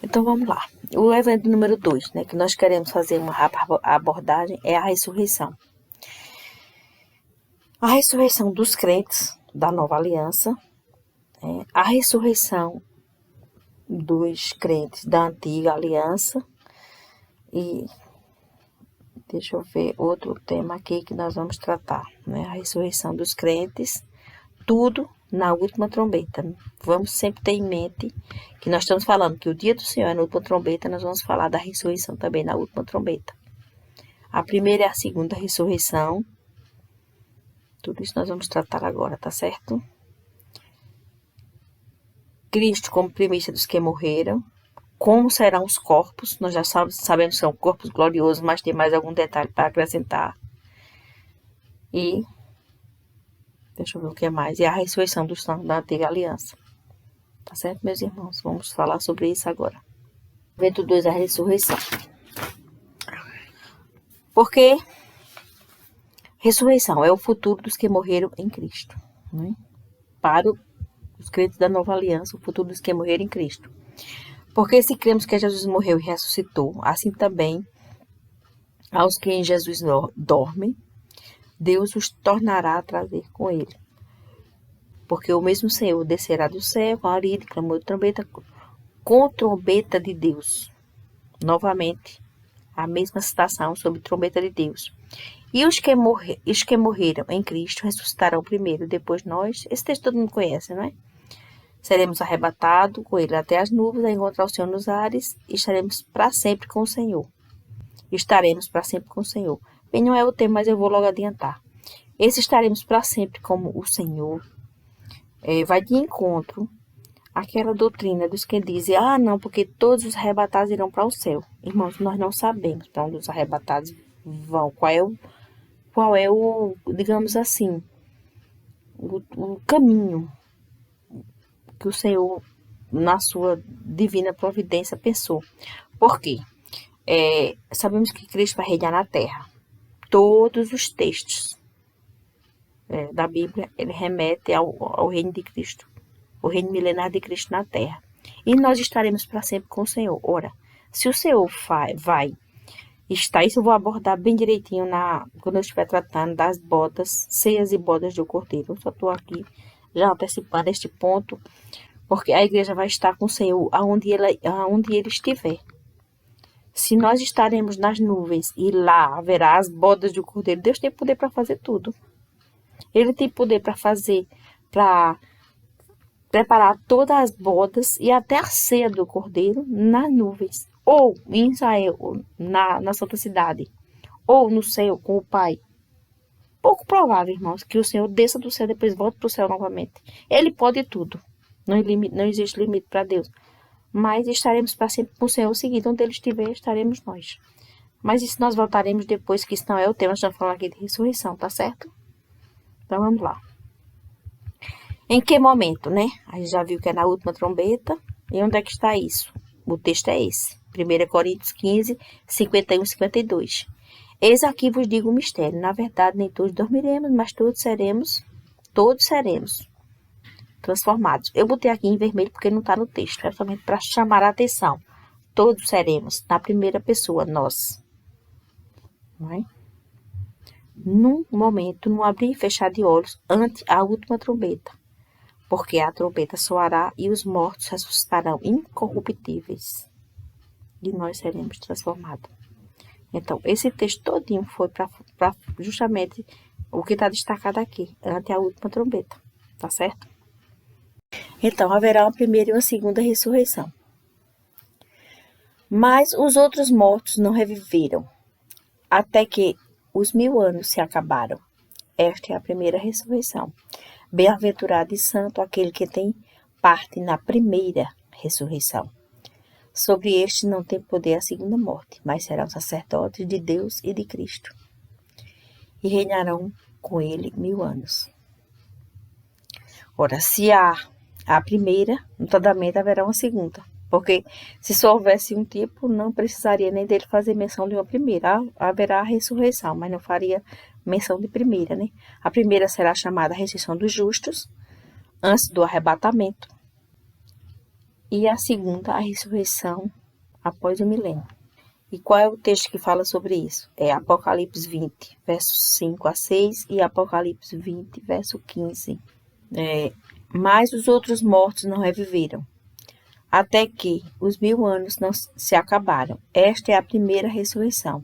Então vamos lá. O evento número 2, né, que nós queremos fazer uma rápida abordagem, é a ressurreição. A ressurreição dos crentes da nova aliança, a ressurreição dos crentes da antiga aliança e deixa eu ver outro tema aqui que nós vamos tratar, né? A ressurreição dos crentes, tudo na última trombeta. Vamos sempre ter em mente que nós estamos falando que o dia do Senhor é na última trombeta, nós vamos falar da ressurreição também na última trombeta. A primeira e a segunda ressurreição, tudo isso nós vamos tratar agora, tá certo? Cristo como primícia dos que morreram, como serão os corpos, nós já sabemos que são corpos gloriosos, mas tem mais algum detalhe para acrescentar. E, deixa eu ver o que é mais, e a ressurreição dos santos da antiga aliança. Tá certo, meus irmãos? Vamos falar sobre isso agora. Evento 2, a ressurreição. Porque ressurreição é o futuro dos que morreram em Cristo, né? Para os crentes da nova aliança, o futuro dos que morreram em Cristo. Porque se cremos que Jesus morreu e ressuscitou, assim também aos que em Jesus dormem, Deus os tornará a trazer com ele. Porque o mesmo Senhor descerá do céu com alarido, clamor de trombeta, com trombeta de Deus. Novamente, a mesma citação sobre trombeta de Deus. E os que morreram em Cristo ressuscitarão primeiro, depois nós. Esse texto todo mundo conhece, não é? Seremos arrebatados com ele até as nuvens, a encontrar o Senhor nos ares, e estaremos para sempre com o Senhor. Estaremos para sempre com o Senhor. Bem, não é o tema, mas eu vou logo adiantar. Esse estaremos para sempre como o Senhor vai de encontro àquela doutrina dos que dizem, não, porque todos os arrebatados irão para o céu. Irmãos, nós não sabemos para onde os arrebatados vão, qual é o, digamos assim, o caminho que o Senhor, na sua divina providência, pensou. Por quê? Sabemos que Cristo vai reinar na terra. Todos os textos da Bíblia, ele remete ao reino de Cristo, o reino milenar de Cristo na terra. E nós estaremos para sempre com o Senhor. Ora, se o Senhor vai estar, isso eu vou abordar bem direitinho quando eu estiver tratando das bodas, ceias e bodas do Cordeiro. Eu só estou aqui já antecipando este ponto, porque a igreja vai estar com o Senhor aonde ele estiver. Se nós estaremos nas nuvens e lá haverá as bodas do Cordeiro, Deus tem poder para fazer tudo. Ele tem poder para preparar todas as bodas e até a ceia do Cordeiro nas nuvens. Ou em Israel, na Santa Cidade. Ou no céu com o Pai. Pouco provável, irmãos, que o Senhor desça do céu e depois volte para o céu novamente. Ele pode tudo. Não existe limite para Deus. Mas estaremos para sempre com o Senhor seguido. Onde Ele estiver, estaremos nós. Mas isso nós voltaremos depois, que isso não é o tema. Nós estamos falando aqui de ressurreição, tá certo? Então, vamos lá. Em que momento, né? A gente já viu que é na última trombeta. E onde é que está isso? O texto é esse. 1 Coríntios 15, 51 e 52. Eis aqui vos digo um mistério. Na verdade, nem todos dormiremos, mas todos seremos transformados. Eu botei aqui em vermelho porque não está no texto. É somente para chamar a atenção. Todos seremos, na primeira pessoa, nós. Não é? Num momento, num abrir e fechar de olhos, ante a última trombeta. Porque a trombeta soará e os mortos ressuscitarão incorruptíveis. E nós seremos transformados. Então, esse texto todinho foi para justamente o que está destacado aqui, ante a última trombeta. Tá certo? Então, haverá uma primeira e uma segunda ressurreição. Mas os outros mortos não reviveram, até que os 1000 anos se acabaram. Esta é a primeira ressurreição. Bem-aventurado e santo aquele que tem parte na primeira ressurreição. Sobre este não tem poder a segunda morte, mas serão sacerdotes de Deus e de Cristo. E reinarão com ele 1000 anos. Ora, se há a primeira, notadamente haverá uma segunda. Porque se só houvesse um tipo, não precisaria nem dele fazer menção de uma primeira. Haverá a ressurreição, mas não faria menção de primeira, né? A primeira será chamada a ressurreição dos justos, antes do arrebatamento. e a segunda, a ressurreição após o milênio. E qual é o texto que fala sobre isso? É Apocalipse 20, versos 5 a 6 e Apocalipse 20, verso 15. Mas os outros mortos não reviveram, até que os 1000 anos não se acabaram. Esta é a primeira ressurreição.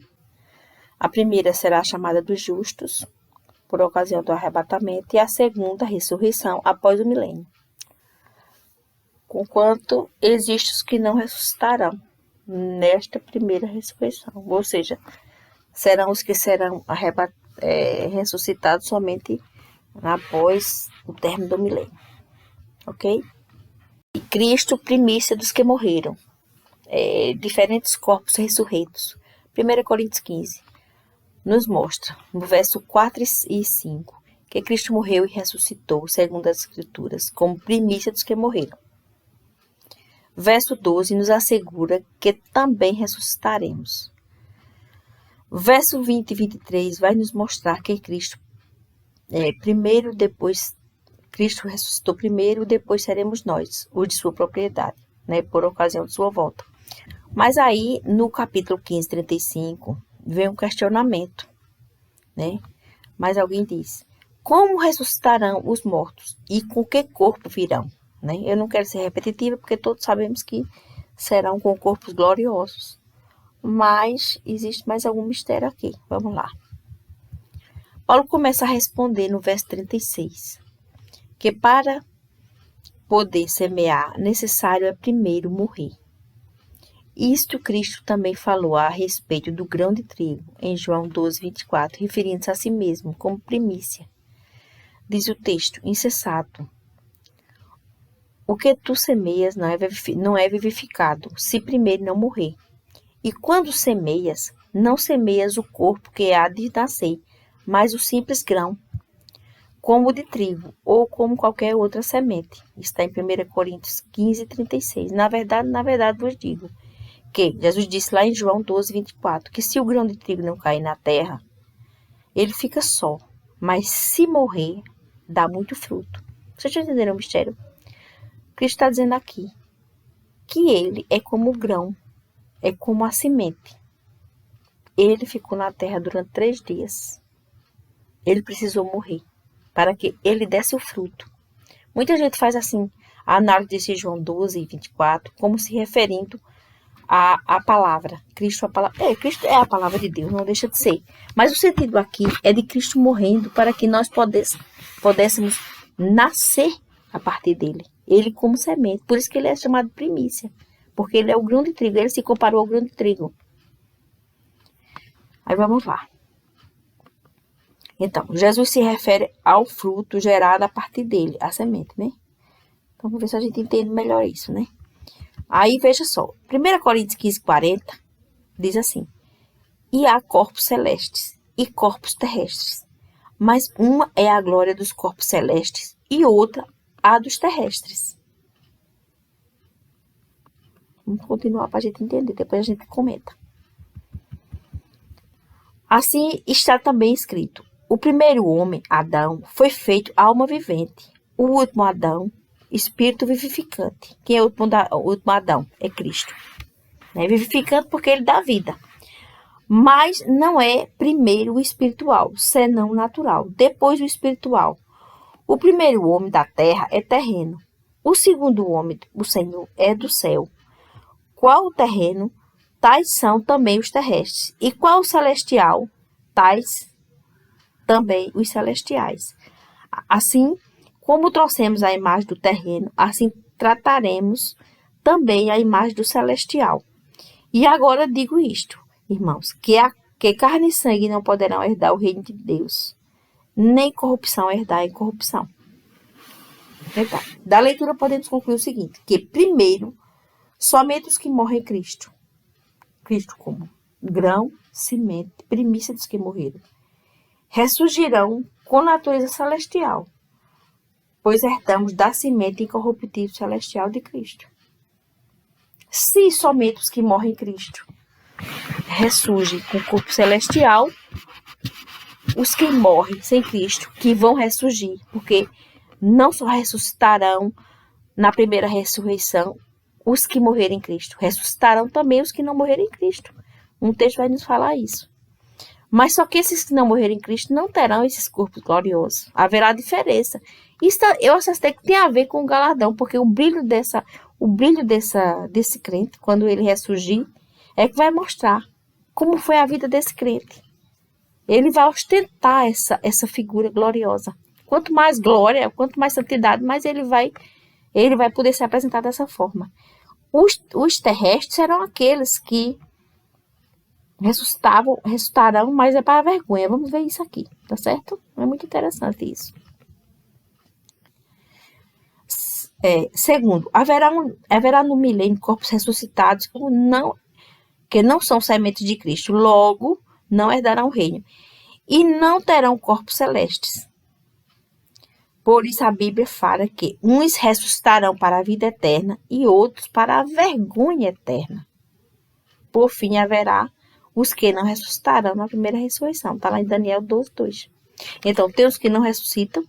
A primeira será chamada dos justos, por ocasião do arrebatamento, e a segunda, ressurreição, após o milênio. Conquanto existem os que não ressuscitarão nesta primeira ressurreição, ou seja, serão os que serão ressuscitados somente após o término do milênio, ok? E Cristo, primícia dos que morreram, diferentes corpos ressurreitos. 1 Coríntios 15 nos mostra, no verso 4 e 5, que Cristo morreu e ressuscitou, segundo as Escrituras, como primícia dos que morreram. Verso 12 nos assegura que também ressuscitaremos. Verso 20 e 23 vai nos mostrar que Cristo Cristo ressuscitou primeiro, depois seremos nós, os de sua propriedade, por ocasião de sua volta. Mas aí, no capítulo 15, 35, vem um questionamento, Mas alguém diz, como ressuscitarão os mortos e com que corpo virão? Eu não quero ser repetitiva, porque todos sabemos que serão com corpos gloriosos. Mas existe mais algum mistério aqui. Vamos lá. Paulo começa a responder no verso 36, que para poder semear, necessário é primeiro morrer. Isto Cristo também falou a respeito do grão de trigo, em João 12, 24, referindo-se a si mesmo como primícia. Diz o texto, insensato. O que tu semeias não é vivificado, se primeiro não morrer. E quando semeias, não semeias o corpo que há de nascer, mas o simples grão, como o de trigo, ou como qualquer outra semente. Está em 1 Coríntios 15, 36. Na verdade vos digo, que Jesus disse lá em João 12, 24, que se o grão de trigo não cair na terra, ele fica só, mas se morrer, dá muito fruto. Vocês já entenderam o mistério? Cristo está dizendo aqui que ele é como o grão, é como a semente. Ele ficou na terra durante 3 dias. Ele precisou morrer para que ele desse o fruto. Muita gente faz assim, a análise de João 12 e 24, como se referindo à palavra. Cristo é a palavra de Deus, não deixa de ser. Mas o sentido aqui é de Cristo morrendo para que nós pudéssemos nascer a partir dele. Ele como semente. Por isso que ele é chamado primícia. Porque ele é o grão de trigo. Ele se comparou ao grão de trigo. Aí vamos lá. Então, Jesus se refere ao fruto gerado a partir dele. A semente, Então, vamos ver se a gente entende melhor isso, Aí, veja só. 1 Coríntios 15, 40 diz assim. E há corpos celestes e corpos terrestres. Mas uma é a glória dos corpos celestes e outra a dos terrestres. Vamos continuar para a gente entender, depois a gente comenta. Assim está também escrito: o primeiro homem, Adão, foi feito alma vivente. O último Adão, espírito vivificante. Quem é o último Adão? É Cristo. Vivificante porque ele dá vida. Mas não é primeiro o espiritual, senão o natural, depois o espiritual. O primeiro homem da terra é terreno. O segundo homem, o Senhor, é do céu. Qual o terreno, tais são também os terrestres. E qual o celestial, tais também os celestiais. Assim, como trouxemos a imagem do terreno, assim trataremos também a imagem do celestial. E agora digo isto, irmãos, que carne e sangue não poderão herdar o reino de Deus, nem corrupção herdar incorrupção. Então, da leitura podemos concluir o seguinte, que primeiro, somente os que morrem em Cristo como grão, semente, primícia dos que morreram, ressurgirão com natureza celestial, pois herdamos da semente incorruptível celestial de Cristo. Se somente os que morrem em Cristo ressurgem com o corpo celestial, os que morrem sem Cristo, que vão ressurgir, porque não só ressuscitarão na primeira ressurreição os que morrerem em Cristo. Ressuscitarão também os que não morrerem em Cristo. Um texto vai nos falar isso. Mas só que esses que não morrerem em Cristo não terão esses corpos gloriosos. Haverá diferença. Isso eu acessei que tem a ver com o galardão, porque o brilho desse crente, quando ele ressurgir, é que vai mostrar como foi a vida desse crente. Ele vai ostentar essa figura gloriosa. Quanto mais glória, quanto mais santidade, mais ele vai poder se apresentar dessa forma. Os terrestres serão aqueles que ressuscitarão, mas é para a vergonha. Vamos ver isso aqui, tá certo? É muito interessante isso. Segundo, haverá no milênio corpos ressuscitados que não são sementes de Cristo, logo não herdarão o reino, e não terão corpos celestes. Por isso a Bíblia fala que uns ressuscitarão para a vida eterna e outros para a vergonha eterna. Por fim, haverá os que não ressuscitarão na primeira ressurreição. Está lá em Daniel 12:2. Então, tem os que não ressuscitam,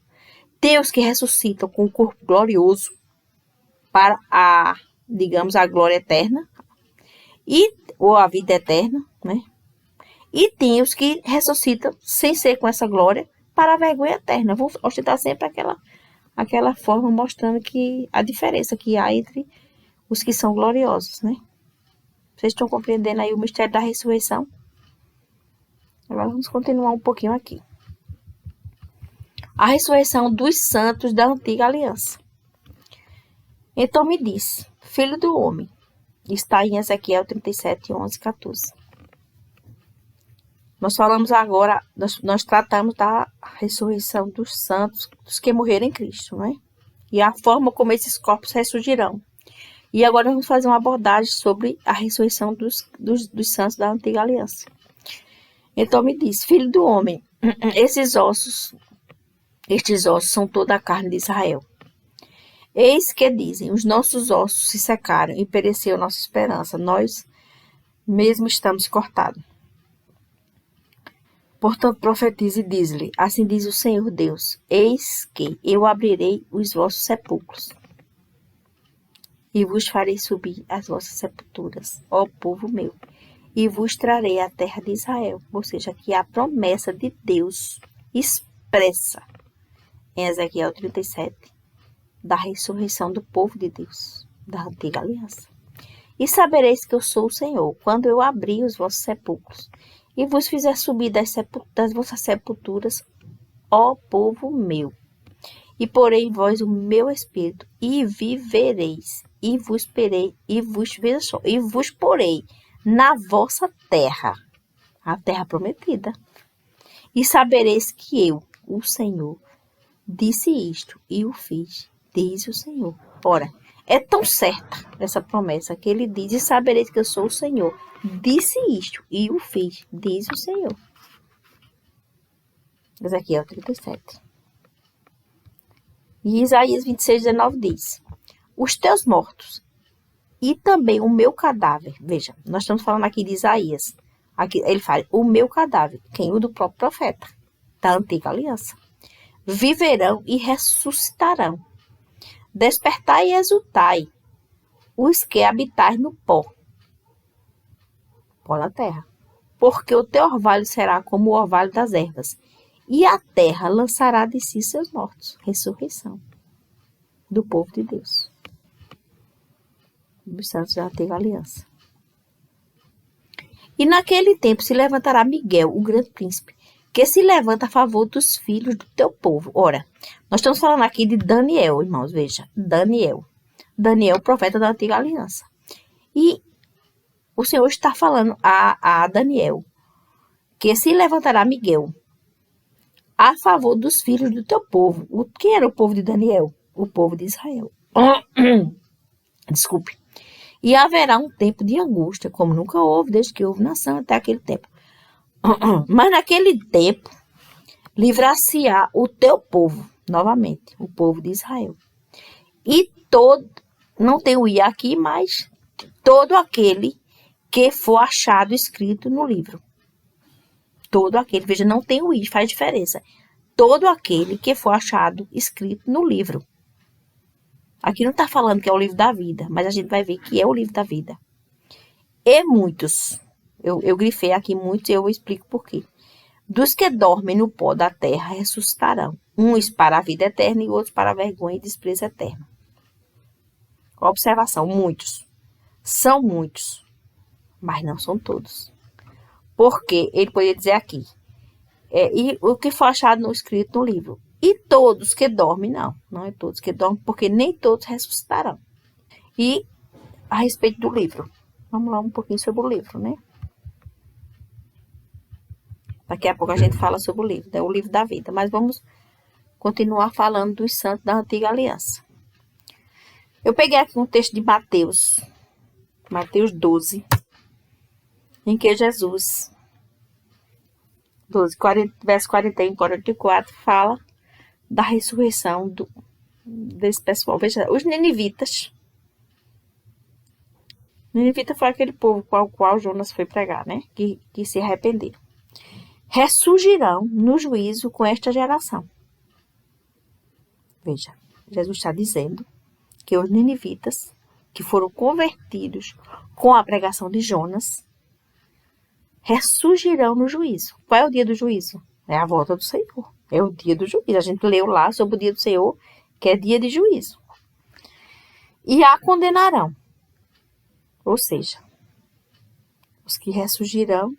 tem os que ressuscitam com o corpo glorioso para a glória eterna, ou a vida eterna, né? E tem os que ressuscitam sem ser com essa glória para a vergonha eterna. Vou ostentar sempre aquela forma, mostrando que a diferença que há entre os que são gloriosos, né? Vocês estão compreendendo aí o mistério da ressurreição? Agora vamos continuar um pouquinho aqui. A ressurreição dos santos da antiga aliança. Então me disse, filho do homem, está em Ezequiel 37, 11, 14. Nós falamos agora, nós tratamos da ressurreição dos santos, dos que morreram em Cristo, né? E a forma como esses corpos ressurgirão. E agora vamos fazer uma abordagem sobre a ressurreição dos santos da antiga aliança. Então me diz, filho do homem, estes ossos são toda a carne de Israel. Eis que dizem, os nossos ossos se secaram e pereceu nossa esperança, nós mesmo estamos cortados. Portanto, profetize e diz-lhe, assim diz o Senhor Deus, eis que eu abrirei os vossos sepulcros e vos farei subir as vossas sepulturas, ó povo meu, e vos trarei a terra de Israel. Ou seja, aqui a promessa de Deus expressa em Ezequiel 37, da ressurreição do povo de Deus, da antiga aliança. E sabereis que eu sou o Senhor, quando eu abrir os vossos sepulcros, e vos fizer subir das vossas sepulturas, ó povo meu. E porei em vós o meu espírito, e vivereis, e vos porei na vossa terra, a terra prometida. E sabereis que eu, o Senhor, disse isto, e o fiz, diz o Senhor. Ora, é tão certa essa promessa que ele diz, e sabereis que eu sou o Senhor, disse isto, e o fiz, diz o Senhor. Ezequiel 37. E Isaías 26:19 diz, os teus mortos e também o meu cadáver. Veja, nós estamos falando aqui de Isaías. Aqui ele fala, o meu cadáver, quem? O do próprio profeta, da antiga aliança. Viverão e ressuscitarão. Despertai e exultai, os que habitais no pó da terra. Porque o teu orvalho será como o orvalho das ervas, e a terra lançará de si seus mortos. Ressurreição do povo de Deus, dos santos da antiga aliança. E naquele tempo se levantará Miguel, o grande príncipe, que se levanta a favor dos filhos do teu povo. Ora, nós estamos falando aqui de Daniel, irmãos, veja, Daniel, profeta da antiga aliança. E o Senhor está falando a Daniel, que se levantará Miguel a favor dos filhos do teu povo. Quem era o povo de Daniel? O povo de Israel. Desculpe. E haverá um tempo de angústia, como nunca houve, desde que houve nação até aquele tempo. Mas naquele tempo, livrar-se-á o teu povo, novamente, o povo de Israel. E não tem o i aqui, mas todo aquele que for achado escrito no livro. Todo aquele, veja, não tem o i, faz diferença. Todo aquele que for achado escrito no livro. Aqui não está falando que é o livro da vida, mas a gente vai ver que é o livro da vida. E muitos, eu grifei aqui muitos e eu explico por quê. Dos que dormem no pó da terra ressuscitarão, uns para a vida eterna e outros para a vergonha e desprezo eterno. Observação, muitos. São muitos, mas não são todos. Porque ele poderia dizer aqui, e o que foi achado no escrito no livro. E todos que dormem, não é todos que dormem, porque nem todos ressuscitarão. E a respeito do livro, vamos lá um pouquinho sobre o livro, né? Daqui a pouco a gente fala sobre o livro, é o livro da vida, mas vamos continuar falando dos santos da antiga aliança. Eu peguei aqui um texto de Mateus 12, em que Jesus, 12, 40, verso 41 e 44, fala da ressurreição desse pessoal. Veja, os ninivitas. Ninivita foi aquele povo com o qual Jonas foi pregar, né? Que se arrependeram. Ressurgirão no juízo com esta geração. Veja, Jesus está dizendo que os ninivitas, que foram convertidos com a pregação de Jonas, ressurgirão no juízo. Qual é o dia do juízo? É a volta do Senhor. É o dia do juízo. A gente leu lá sobre o dia do Senhor, que é dia de juízo. E a condenarão. Ou seja, os que ressurgirão,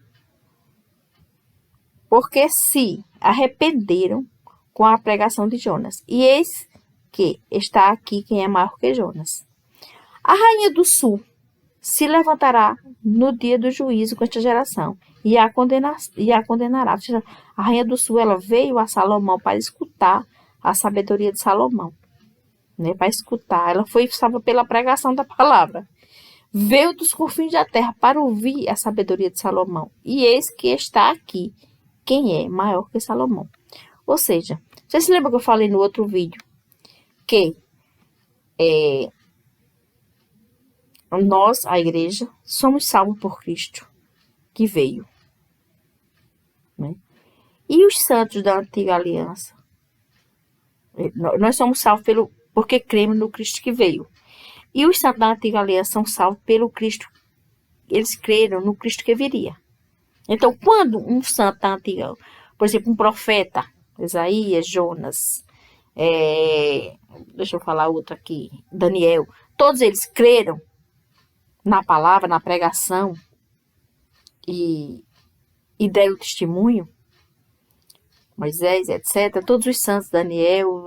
porque se arrependeram com a pregação de Jonas. E eis que está aqui quem é maior que Jonas. A rainha do sul se levantará no dia do juízo com esta geração e a condenará. A rainha do sul, ela veio a Salomão para escutar a sabedoria de Salomão, né? Para escutar. Ela estava pela pregação da palavra. Veio dos confins da terra para ouvir a sabedoria de Salomão. E eis que está aqui quem é maior que Salomão. Ou seja, você se lembra que eu falei no outro vídeo que nós, a igreja, somos salvos por Cristo, que veio, né? E os santos da antiga aliança? Nós somos salvos porque cremos no Cristo que veio. E os santos da antiga aliança são salvos pelo Cristo. Eles creram no Cristo que viria. Então, quando um santo da antiga, por exemplo, um profeta, Isaías, Jonas, deixa eu falar outro aqui, Daniel, todos eles creram na palavra, na pregação e deram testemunho, Moisés, etc., todos os santos, Daniel,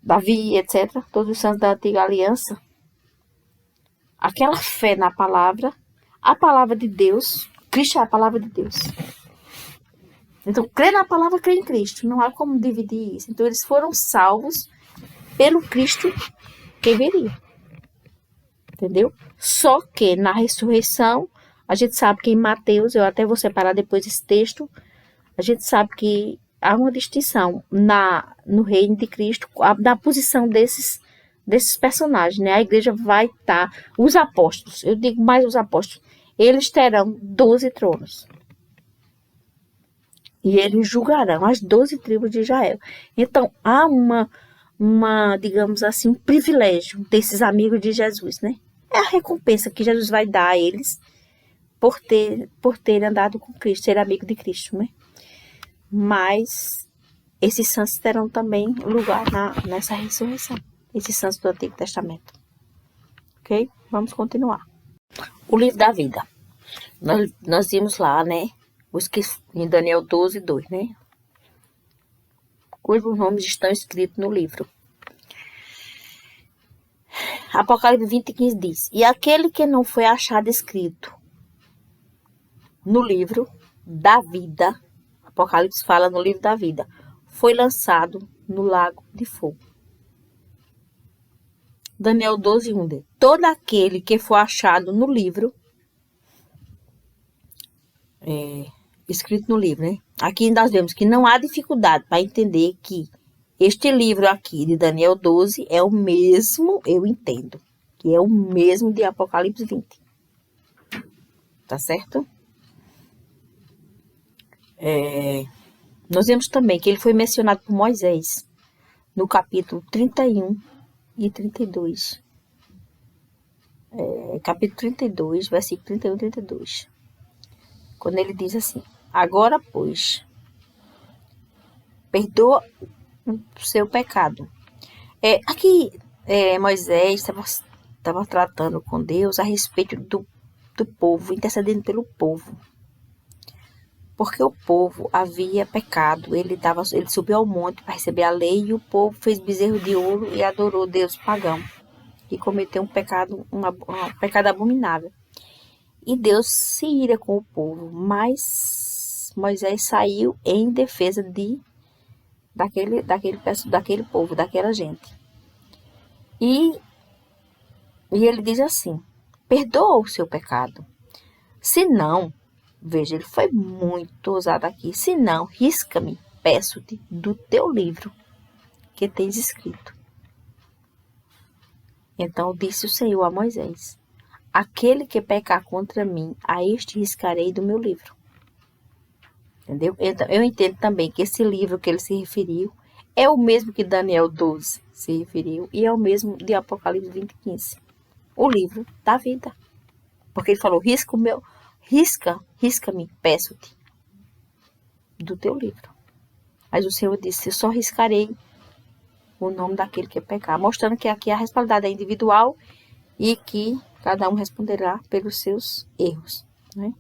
Davi, etc., todos os santos da antiga aliança, aquela fé na palavra, a palavra de Deus, Cristo é a palavra de Deus. Então, crer na palavra, crer em Cristo, não há como dividir isso. Então, eles foram salvos pelo Cristo que viria. Entendeu? Só que na ressurreição, a gente sabe que em Mateus, eu até vou separar depois esse texto, a gente sabe que há uma distinção no reino de Cristo, na posição desses personagens, né? A igreja vai estar, os apóstolos, eu digo mais os apóstolos, eles terão 12 tronos. E eles julgarão as 12 tribos de Israel. Então, há digamos assim, um privilégio desses amigos de Jesus, né? É a recompensa que Jesus vai dar a eles por ter andado com Cristo, ser amigo de Cristo, né? Mas esses santos terão também lugar nessa ressurreição. Esses santos do Antigo Testamento. Ok? Vamos continuar. O livro da vida. Nós vimos lá, né? Os que em Daniel 12, 2, né? Cujos nomes estão escritos no livro. Apocalipse 20, 15 diz: E aquele que não foi achado escrito no livro da vida, Apocalipse fala no livro da vida, foi lançado no lago de fogo. Daniel 12, 1 diz: Todo aquele que for achado no livro, escrito no livro, né? Aqui nós vemos que não há dificuldade para entender que este livro aqui de Daniel 12 é o mesmo, eu entendo, que é o mesmo de Apocalipse 20. Tá certo? Nós vemos também que ele foi mencionado por Moisés no capítulo 31 e 32. Capítulo 32, versículo 31 e 32. Quando ele diz assim: agora, pois, perdoa o seu pecado. Aqui, Moisés estava tratando com Deus a respeito do povo, intercedendo pelo povo. Porque o povo havia pecado. Ele subiu ao monte para receber a lei e o povo fez bezerro de ouro e adorou Deus pagão. E cometeu um pecado abominável. E Deus se ira com o povo, mas Moisés saiu em defesa daquele povo, daquela gente. E ele diz assim: perdoa o seu pecado. Se não, veja, ele foi muito ousado aqui. Se não, risca-me, peço-te, do teu livro que tens escrito. Então disse o Senhor a Moisés: aquele que pecar contra mim, a este riscarei do meu livro. Entendeu? Então, eu entendo também que esse livro que ele se referiu é o mesmo que Daniel 12 se referiu e é o mesmo de Apocalipse 20:15. O livro da vida. Porque ele falou: risca-me, peço-te, do teu livro. Mas o Senhor disse: eu só riscarei o nome daquele que pecar, mostrando que aqui a responsabilidade é individual e que cada um responderá pelos seus erros, né?